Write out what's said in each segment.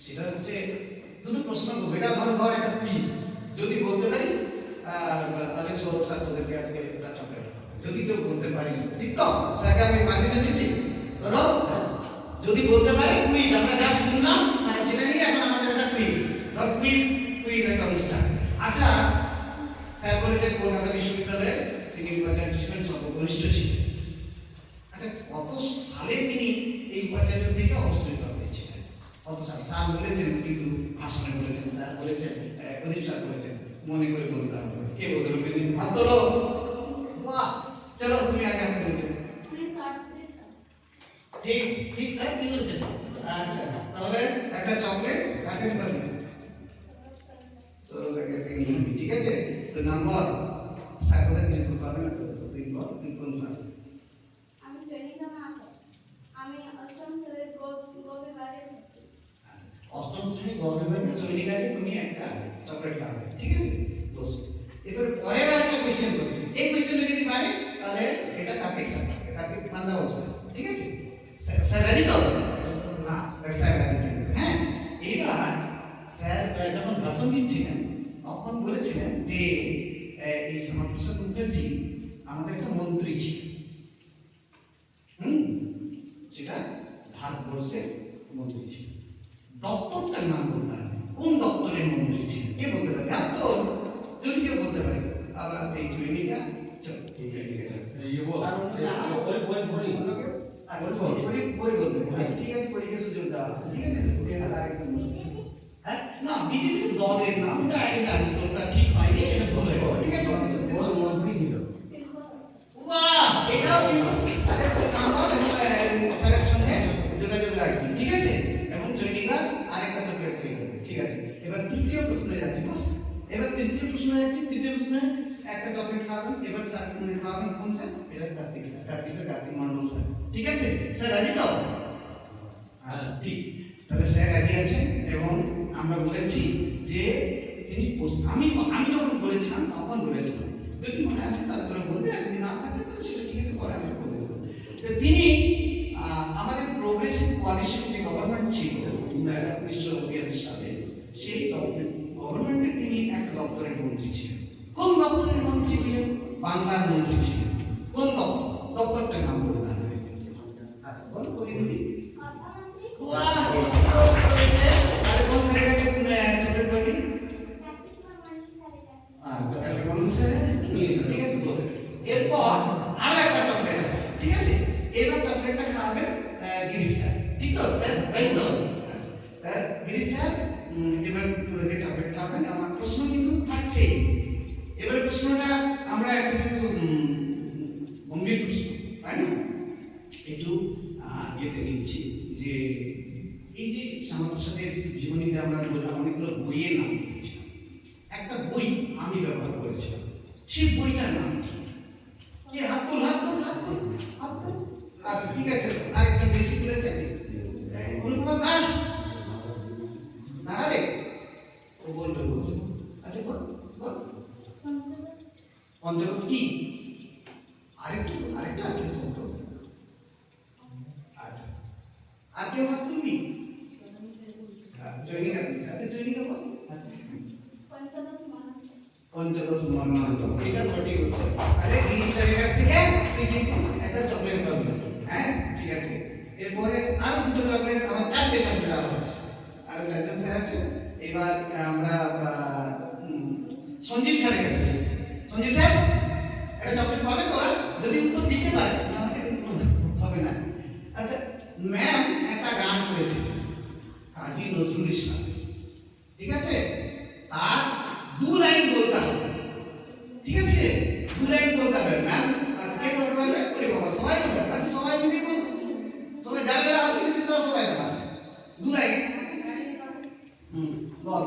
সেটা হচ্ছে দুটো প্রশ্ন করবো, এটা ধর একটা কুইজ, যদি বলতে পারিস তাহলে সৌরভ স্যার তোদেরকে আজকে একটা চকলেট, যদি কেউ বলতে পারিস, ঠিক তো? স্যারকে আমি পারমিশন দিচ্ছি। সৌরভ যদি বলতে পারে কুইজ, আমরা যা শুনলাম সেটা নিয়ে এখন আমাদের একটা কুইজ, ধর কুইজ একটা অনুষ্ঠান। আচ্ছা, স্যার বলেছেন কলকাতা বিশ্ববিদ্যালয়ে তিনি উপাচার্য ছিলেন, সর্বকনিষ্ঠ ছিলেন। আচ্ছা, কত সালে তিনি এই উপাচার্য থেকে অবসরিত হয়েছিলেন? কত সালে? স্যার বলেছেন, কিন্তু ভাষণে বলেছেন, স্যার বলেছেন, প্রদীপ স্যার বলেছেন, মনে করে বলতে হবে। কে বলতে পারবে? হাত তোলো। বাহ, চলো তুমি আগে হাত তুলেছো। ঠিক ঠিক স্যার কি বলেছেন? আচ্ছা, তাহলে একটা চকলেট কাকে পাবে? সৌরভ স্যারকে তিনি, ঠিক আছে? তো নাম্বার স্যার কোথায় কিছু পাবে না তো? তুই বল, তুই কোন ক্লাস? আমি জয়নিকা মাহাতো, আমি অষ্টম শ্রেণীর গ বিভাগে ছাত্রী। অষ্টম শ্রেণী গ বিভাগে জয়নিকাকে তুমি একটা চকলেট খাবে, ঠিক আছে? বসো। এবার পরের একটা কোশ্চেন করছি, এই কোশ্চেনটা যদি পারে তাহলে এটা কার্তিক স্যার, কার্তিক মান্না স্যার, ঠিক আছে? স্যার রাজি তো? না, স্যার রাজি। হ্যাঁ, এবার স্যার যখন ভাষণ দিচ্ছিলেন তখন বলেছিলেন যে এই শ্যামাপ্রসাদ মুখার্জি আমাদের একটা মন্ত্রী ছিল, সেটা ভারতবর্ষের মন্ত্রী ছিল। দপ্তরটার নাম বলতে হবে, কোন দপ্তরের মন্ত্রী ছিল? কে বলতে পারবে? আর তো যদি কেউ বলতে পারে আবার সেই জৈনিকা, চলো ঠিক আছে, পরীক্ষা সুযোগ দেওয়া আছে, ঠিক আছে? হ্যাঁ, না বিজেপি দলের নামটা আগে জানি, তোরটা ঠিক হয়নি, এটা বলে ঠিক আছে? মন্ত্রী ছিল। বাহ, এটাও কিন্তু আরে নাম্বার স্যারের সঙ্গে যোগাযোগ রাখবি, ঠিক আছে? এবং জৈনিকা আরেকটা চকলেট পেয়ে যাবে, ঠিক আছে? এবার তৃতীয় প্রশ্নে যাচ্ছি, বস। এবার তৃতীয় প্রশ্নে যাচ্ছি, তৃতীয় প্রশ্নে একটা চকলেট খাওয়াবেন, এবার স্যার তুমি খাওয়াবেন কোন স্যার? এটা কার্তিক স্যার, কার্তিক মন্ডল স্যার, ঠিক আছে? স্যার রাজি তো? হ্যাঁ, ঠিক। তাহলে স্যার রাজি আছেন এবং আমরা বলেছি যে তিনি আমি যখন বলেছিলাম তখন বলেছিলাম, যদি মনে আছে তাহলে তোরা বলবে, আর যদি না থাকে তাহলে সেটা ঠিক আছে, পরে আমি বলে দেবো। তিনি আমাদের প্রোগ্রেসিভ কোয়ালিশন যে গভর্নমেন্ট ছিল 1942 সালে, সেই গভর্নমেন্টে তিনি এক দপ্তরের মন্ত্রী ছিলেন। কোন দপ্তরের মন্ত্রী ছিলেন? বাংলার মন্ত্রী ছিলেন। কোন দপ্তর? দপ্তরটার নাম বলতে হবে। আচ্ছা বলো বলি দিদি। বাহ, আরে কোন স্যারের কাছে চকলেট পাবি? আচ্ছা, তাহলে কোন স্যার? ঠিক আছে, বস। এরপর আর একটা চকলেট আছে, ঠিক আছে? এবার চকলেটটা খাওয়াবেন গিরিশ স্যার, ঠিক তো স্যার? রাইট তো? আচ্ছা, গিরিশ স্যার এবার তোদেরকে চকলেট খাওয়াবেন। আমার প্রশ্ন কিন্তু থাকছে, এবার প্রশ্নটা আমরা একটু গম্ভীর প্রশ্ন, তাই না? একটু ইয়েতে নিচ্ছি যে এই যে শ্যামাপ্রসাদের জীবনীতে আমরা বললাম অনেকগুলো বইয়ের নাম দিয়েছিলাম, একটা বই আমি ব্যবহার করেছিলাম, সেই বইটার নাম কি? হাত তোল, হাত তোল, হাত তোল, হাত তোল। আচ্ছা ঠিক আছে, আরেকজন বেশি তুলেছে, অনুপমা দাস দাঁড়াবে, ও বলবে, বলছে। আচ্ছা বল বল। পঞ্চদশ কি? আরেকটা আছে শব্দ। আচ্ছা, আর কেউ হাত তুলবি? জৈনিকা দিচ্ছে। আচ্ছা জৈনিকা বল। পঞ্চদশ মর্মান্ত, এটা সঠিক উত্তর। আরে গিরিশ স্যারের কাছ থেকে তুই কিন্তু একটা চকলেট পাবি। হ্যাঁ, ঠিক আছে। এরপরে আর দুটো চকলেট, আমার চারটে চকলেট আরো আছে, আরো চারজন স্যার আছে। এবার আমরা সঞ্জীব স্যারের কাছে। সঞ্জীব স্যার একটা চকলেট পাবে তো? যদি উত্তর দিতে পারে, না হবে না। আচ্ছা, ম্যাম একটা গান করেছিল কাজী নজরুল ইসলাম, ঠিক আছে? তার 2 লাইন বলতে হবে, ঠিক আছে? 2 লাইন বলতে হবে ম্যাম। আচ্ছা, কে বলতে পারবে? ওরে বাবা, সবাই বলবে। আচ্ছা সবাই মিলে বল, সবাই যারা যারা হাত তুলেছে তারা সবাই বলবে 2 লাইন। বল।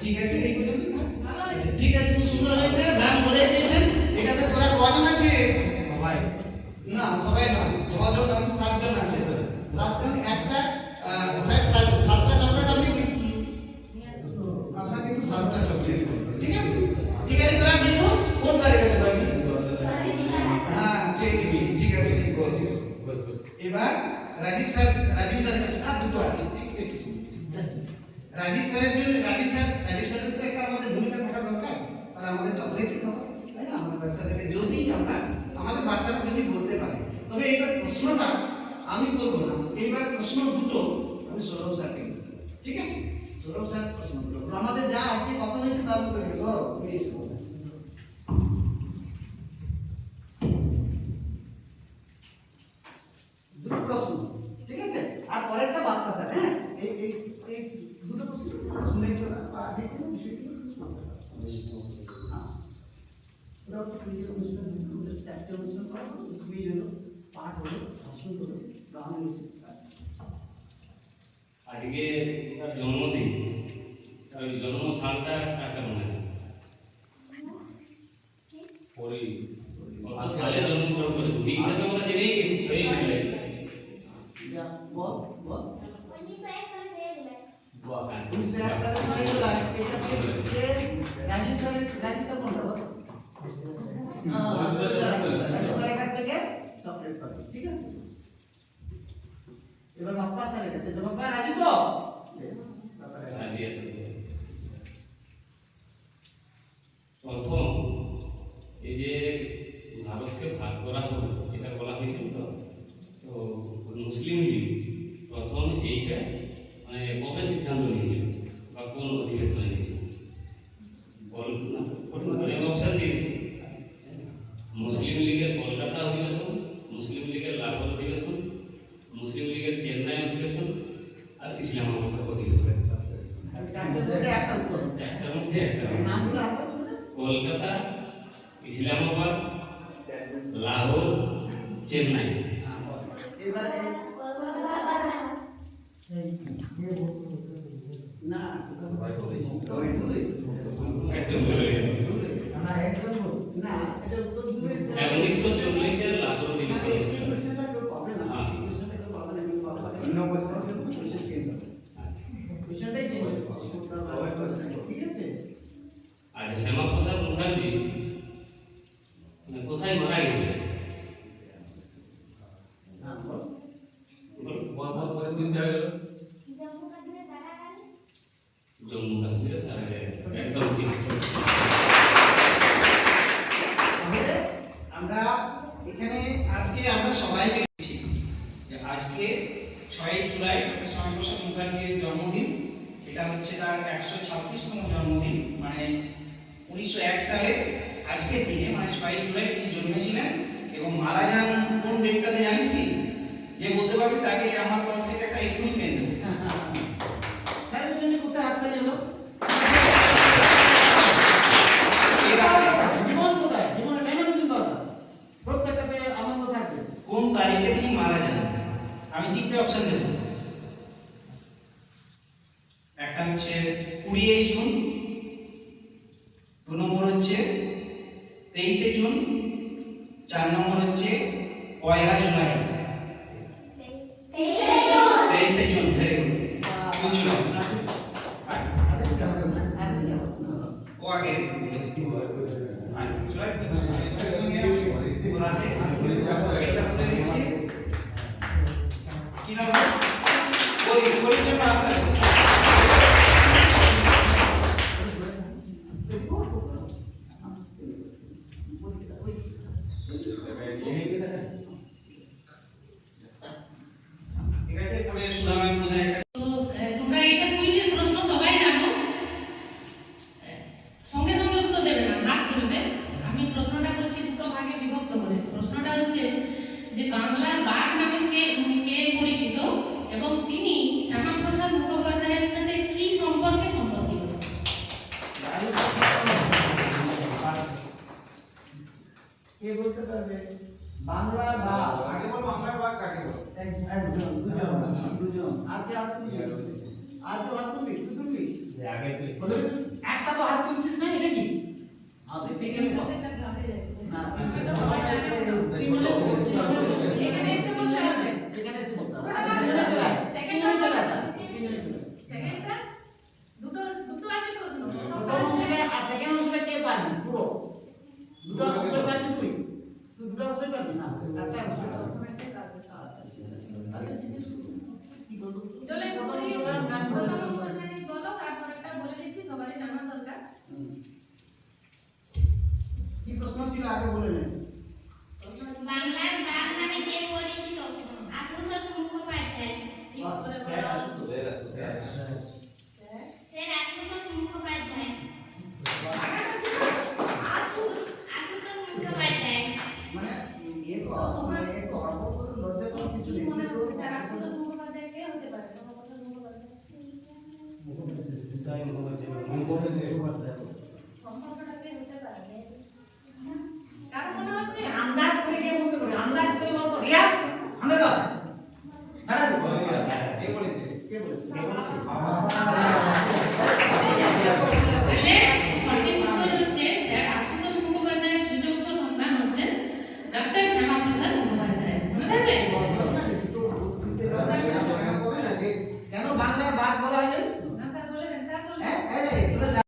ঠিক আছে, এই পর্যন্ত থাক। আচ্ছা ঠিক আছে, খুব সুন্দর হয়েছে, ম্যাম বলে দিয়েছেন। এটাতে তোরা কজন আছিস? সবাই না সবাই নয়, 6 জন আছে, 7 জন আছে। 7 জন একটা স্যার 7টা চকলেট আপনি আপনার কিন্তু 7টা চকলেট, ঠিক আছে? ঠিক আছে, তোরা কিন্তু কোন স্যারের কাছে যাবি? হ্যাঁ চেক দিবি, ঠিক আছে, বস। এবার রাজীব স্যার কাছে আর দুটো আছে, একটু শুনুন। রাজীব স্যারের তো একটা আমাদের ভূমিকা থাকা দরকার, আর আমাদের চকলেট খাওয়া, তাই না? আমাদের বাচ্চাদেরকে যদি আমাদের বাচ্চারা যদি বলতে পারে, তবে এইবার প্রশ্নটা আমি করবো না, এইবার প্রশ্ন দুটো আমি সৌরভ স্যারকে দেবো, ঠিক আছে? সৌরভ স্যার প্রশ্ন করবো, আমাদের যা আজকে কথা হয়েছে তার উপরে সৌরভ প্লিজ দুটো প্রশ্ন, ঠিক আছে? আর পরেরটা বাপ্পা স্যার, হ্যাঁ? এই দুটো প্রশ্ন শুনেছো না বা যে কোনো বিষয়টি ওরা তো ক্লিয়ার অনুশীলন, চারটে অনুশীলন করা হলো, কুইজ হলো, পাঠ হলো, ভাষণ হলো, গান হয়েছে। আজকে তার জন্মদিন, ওই জন্ম সালটা কাকে মনে আছে? ওই কত সালে জন্মগ্রহণ করেছে? দিনটা তো আমরা জেনেই গেছি, 6 জুলাই। যা বল বল। 1901 সালে 6 জুলাই। বাহ, হ্যাঁ। তুমি স্যার স্যার নাই তো লাইক এটা যে রাজীব স্যার কোনটা বল? রাজীব স্যারের কাছ থেকে চকলেট পাবে, ঠিক আছে? এবার বাপ্পা স্যারের কাছে, তো বাপ্পা রাজি তো? বেশ, রাজি আছে। প্রথম এই যে ভারতকে ভাগ করা হলো, এটা বলা হয়েছিল তো, তো মুসলিম লীগ প্রথম এইটা মানে কবে সিদ্ধান্ত নিয়েছিল বা কোন অধিবেশনে নিয়েছিল? অপশন দিয়ে দিচ্ছি। মুসলিম লীগের কলকাতা অধিবেশন, মুসলিম লীগের লাহোর অধিবেশন, মুসলিম লীগের চেন্নাই অধিবেশন আর ইসলামাবাদ অধিবেশন। চারটার মধ্যে একটা উত্তর, চারটার মধ্যে একটা। নামগুলো আপনার শুনে কলকাতা, ইসলামাবাদ, লাহোর, চেন্নাই। এবার না একটা বলে না এটা উত্তর দিলে 1940-এর লাহোর অধিবেশন ছিল। কোশ্চেনটা কেউ পাবে না, হ্যাঁ। কোশ্চেনটা কেউ পাবে না, কিন্তু পাবে না। অন্য কোশ্চেন কোশ্চেন চেঞ্জ হবে, কোশ্চেনটাই চেঞ্জ হবে, ঠিক আছে? আচ্ছা, শ্যামাপ্রসাদ মুখার্জি কোথায় মারা গেছিলেন? হ্যাঁ বল। জম্মু কাশ্মীরের কারাগারে। জম্মু কাশ্মীরে একদম ঠিক। তাহলে আমরা এখানে আজকে আমরা সবাই পেয়েছি যে আজকে 6 জুলাই ডক্টর শ্যামাপ্রসাদ মুখার্জির জন্মদিন। এটা হচ্ছে তার 126তম জন্মদিন, মানে 1901 সালে আজকের দিনে, মানে 6 জুলাই তিনি জন্মেছিলেন এবং মারা যান কোন ডেটটাতে জানিস কি? যে বলতে পারবি তাকে আমার তরফ থেকে একটা এক্ষুনি পেন দেবো। স্যারের জন্য কোথায় হাত তালি হলো? জীবন কোথায়? জীবনে ডাইনামিজম দরকার, প্রত্যেকটাতে আনন্দ থাকবে। কোন তারিখে তিনি মারা যান? আমি তিনটে অপশন দেব। একটা হচ্ছে 20 জুন, 2 নম্বর হচ্ছে 23 জুন, 4 নম্বর হচ্ছে 1 জুলাই। 23 June, very good. কোন জুলাই? ও আগে বলেছি। জুলাই সঙ্গে পুরাতে এটা তুলে দিচ্ছি। কি নাম? পরিচয়টা আপনার। ঠিক আছে, পরে সুধা ম্যাম তোদের একটা তোমরা এটা কুইজের প্রশ্ন সবাই জানো, সঙ্গে সঙ্গে উত্তর দেবে না, ভাগ করবে। আমি প্রশ্নটা করছি দুটো ভাগে বিভক্ত করে। প্রশ্নটা হচ্ছে যে বাংলার বাঘ নামে কে পরিচিত এবং তিনি শ্যামাপ্রসাদ মুখোপাধ্যায়ের সাথে কি সম্পর্কে সম্পর্কিত? কে বলতে পারবে? বাংলা বা আগে বল বাংলার বাঘ কাকে বল? দুজন আর কে আছে? আর তো আর তুমি আগে বলে একটা তো হাত তুলছিস না, এটা কি? সেকেন্ড না, এখানে এসে বলছে